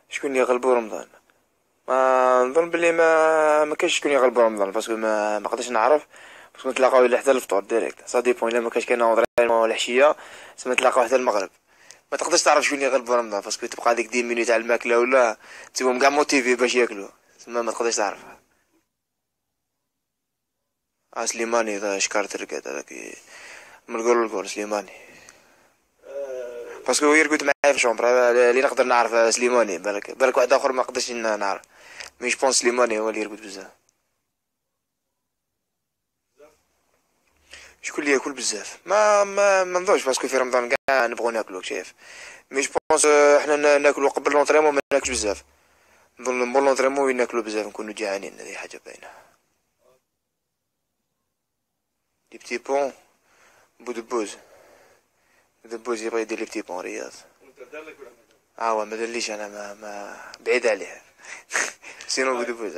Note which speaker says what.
Speaker 1: شكون اللي يغلبوا رمضان؟ ما نظن بلي ما كاينش شكون يغلبوا رمضان، باسكو ما قدرتش نعرف. باسكو نتلاقاو اللي حتى الفطور ديريكت سا ديبون. الا ما كاينش كاين نوضريمون العشيه تسمى نتلاقاو حتى المغرب. ما تقدرش تعرف شكون اللي يغلبوا رمضان، باسكو تبقى ديك 10 مينوت تاع الماكله ولا تسيبهم كاع موتيفي باش ياكلوا. تسمى ما تقدرش تعرف. سليماني ذا شكار ترقد هذاك من الجول للجول سليماني. باسكو هو يرقد معايا في الشومبر اللي نقدر نعرف سليماني. بالك واحد اخر ما نقدرش نعرف. مي جوبونس سليماني هو اللي يرقد بزاف. شكون اللي ياكل بزاف؟ ما نظنش، باسكو في رمضان كاع نبغوا ناكلو شايف. مي جوبونس حنا ناكلو قبل لونطريمون ما ناكلش بزاف. نظن مول لونطريمون وين ناكلو بزاف نكونو جيعانين، هذه حاجه باينه. لي بتي بون بودبوز. بودبوز يبغي يدير لي بتي بون رياض. اه ما دليش انا ما بعيد عليه. سينو بودبوز